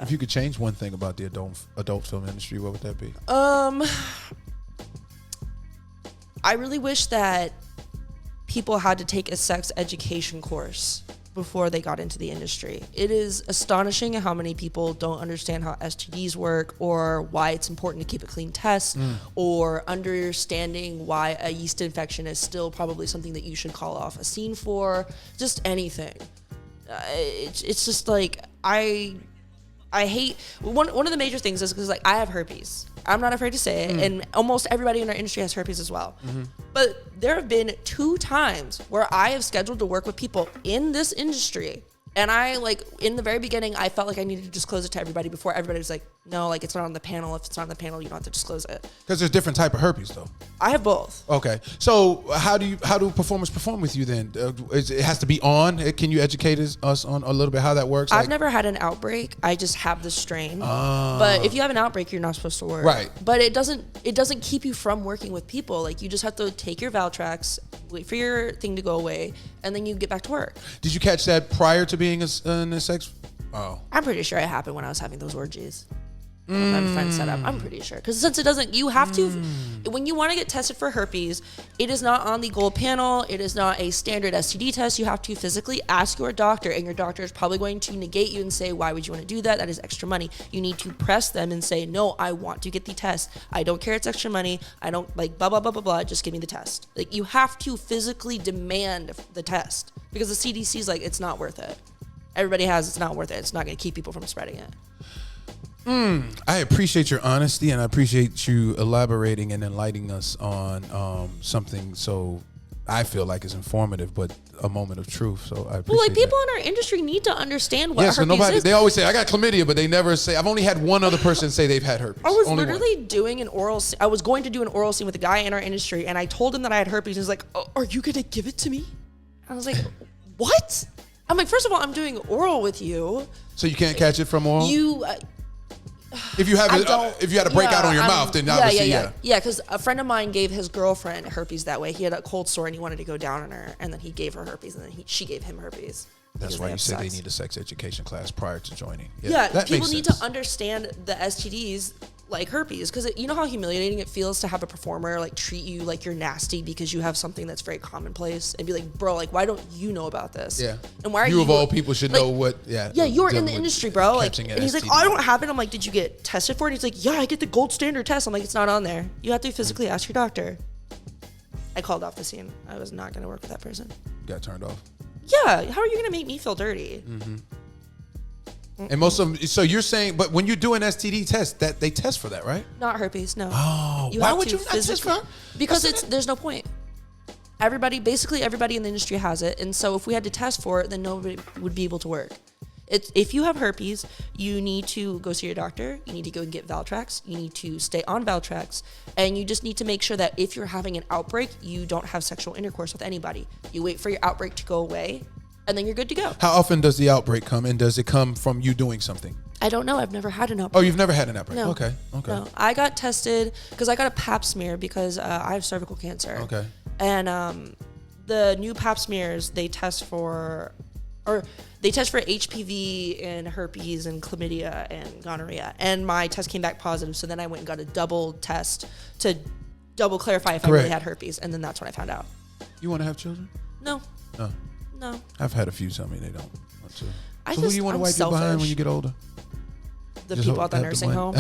If you could change one thing about the adult film industry, what would that be? I really wish that people had to take a sex education course before they got into the industry. It is astonishing how many people don't understand how STDs work, or why it's important to keep a clean test, or understanding why a yeast infection is still probably something that you should call off a scene for, just anything. It's just like, I hate, one of the major things is because like I have herpes. I'm not afraid to say it, and almost everybody in our industry has herpes as well. But there have been 2 times where I have scheduled to work with people in this industry, and I, like, in the very beginning, I felt like I needed to disclose it to everybody before everybody was like, no, like, it's not on the panel. If it's not on the panel, you don't have to disclose it. Because there's different type of herpes, though. I have both. Okay. So how do performers perform with you then? It has to be on. Can you educate us on a little bit how that works? I've never had an outbreak. I just have the strain. But if you have an outbreak, you're not supposed to work. Right. But it doesn't keep you from working with people. Like, you just have to take your Valtrex, wait for your thing to go away, and then you get back to work. Did you catch that prior to being in a sex? Oh. I'm pretty sure it happened when I was having those orgies. My friend set up. I'm pretty sure. Because since it doesn't, you have to, when you want to get tested for herpes, it is not on the gold panel. It is not a standard STD test. You have to physically ask your doctor, and your doctor is probably going to negate you and say, why would you want to do that? That is extra money. You need to press them and say, no, I want to get the test. I don't care it's extra money. I don't, like, blah, blah, blah, blah, blah. Just give me the test. Like, you have to physically demand the test, because the CDC is like, it's not worth it. Everybody has, it's not worth it. It's not going to keep people from spreading it. I appreciate your honesty, and I appreciate you elaborating and enlightening us on something so I feel like is informative, but a moment of truth. So I appreciate Well, like, people in our industry need to understand what herpes is. They always say, I got chlamydia, but they never say, I've only had one other person say they've had herpes. I was literally doing an oral, I was going to do an oral scene with a guy in our industry, and I told him that I had herpes, and he's like, oh, are you going to give it to me? I was like, what? I'm like, first of all, I'm doing oral with you. So you can't catch it from oral? If you have if you had a breakout on your mouth, then obviously, yeah. Because a friend of mine gave his girlfriend herpes that way. He had a cold sore and he wanted to go down on her, and then he gave her herpes, and then she gave him herpes. That's why you said they need a sex education class prior to joining. Yeah, people need to understand the STDs like herpes, because you know how humiliating it feels to have a performer like treat you like you're nasty because you have something that's very commonplace, and be like, bro, like, why don't you know about this? Yeah. And why are you of all people should know what? Yeah, you're in the industry, bro. Like, and he's like, oh, I don't have it. I'm like, did you get tested for it? He's like, yeah, I get the gold standard test. I'm like, it's not on there. You have to physically ask your doctor. I called off the scene. I was not going to work with that person. Got turned off. Yeah. How are you going to make me feel dirty? And most of them, so you're saying, but when you do an STD test, that they test for that, right? Not herpes, no. Oh, why would you not test for? Because there's no point. Basically everybody in the industry has it, and so if we had to test for it, then nobody would be able to work. If you have herpes, you need to go see your doctor. You need to go and get Valtrex. You need to stay on Valtrex, and you just need to make sure that if you're having an outbreak, you don't have sexual intercourse with anybody. You wait for your outbreak to go away, and then you're good to go. How often does the outbreak come, and does it come from you doing something? I don't know. I've never had an outbreak. Oh, you've never had an outbreak? No. Okay. No. I got tested because I got a pap smear because I have cervical cancer. Okay. And the new pap smears, they test for HPV and herpes and chlamydia and gonorrhea. And my test came back positive, so then I went and got a double test to double clarify if I really had herpes, and then that's when I found out. You want to have children? No. No. I've had a few tell me they don't want to. So who do you want to wipe your behind when you get older? The people at the nursing home.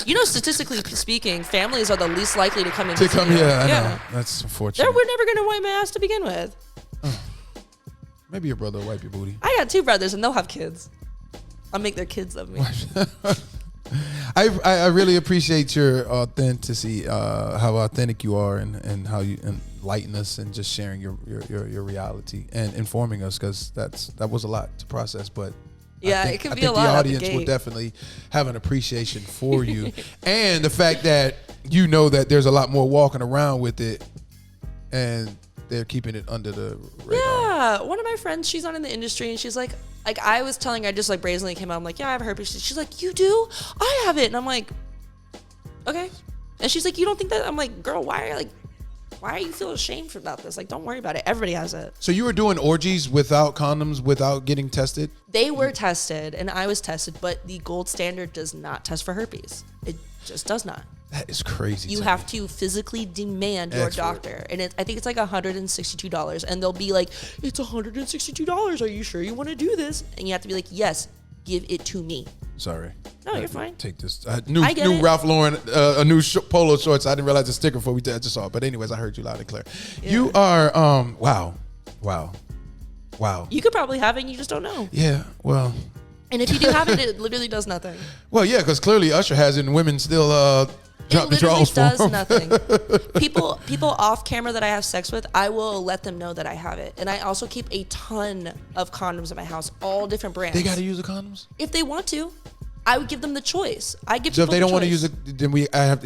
You know, statistically speaking, families are the least likely to come in. I know. That's unfortunate. We're never going to wipe my ass to begin with. Maybe your brother will wipe your booty. I got 2 brothers, and they'll have kids. I'll make their kids love me. I really appreciate your authenticity, how authentic you are, and how you enlighten us, and just sharing your reality and informing us, because that was a lot to process, but it can be a lot. The audience will definitely have an appreciation for you, and the fact that you know that there's a lot more walking around with it, and they're keeping it under the radar. Yeah, one of my friends, she's not in the industry, and she's like I was telling her, I just like brazenly came out, I'm like, yeah, I have herpes. She's like, you do? I have it. And I'm like, okay. And she's like, you don't think that? I'm like, girl, why are you like, why are you feel ashamed about this? Like, don't worry about it. Everybody has it. So you were doing orgies without condoms, without getting tested? They were tested, and I was tested, but the gold standard does not test for herpes. It just does not. That is crazy. You have to physically demand your doctor. And I think it's like $162. And they'll be like, it's $162. Are you sure you want to do this? And you have to be like, yes, give it to me. Sorry. No, you're fine. Take this. New Ralph Lauren, a new polo shorts. I didn't realize the sticker before I just saw it. But anyways, I heard you loud and clear. Yeah. You are, wow. You could probably have it and you just don't know. Yeah, well. And if you do have it, it literally does nothing. Well, yeah, because clearly Usher has it and women still drop the draws for him. It literally does nothing. People off camera that I have sex with, I will let them know that I have it. And I also keep a ton of condoms in my house, all different brands. They got to use the condoms? If they want to. I would give them the choice. So if they don't want to use it, then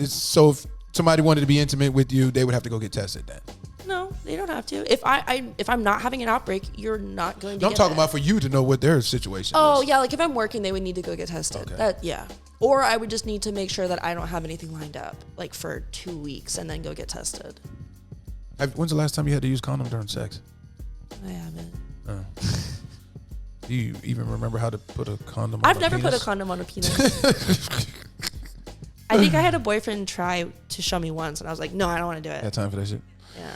so if somebody wanted to be intimate with you, they would have to go get tested then? No, they don't have to. If I'm not having an outbreak, you're not going to. I'm talking about for you to know what their situation is. Oh yeah, like if I'm working, they would need to go get tested. Okay. Or I would just need to make sure that I don't have anything lined up, like for 2 weeks, and then go get tested. When's the last time you had to use condom during sex? I haven't. Do you even remember how to put a condom on a penis? I've never put a condom on a penis. I think I had a boyfriend try to show me once, and I was like, no, I don't want to do it. Had time for that shit? Yeah.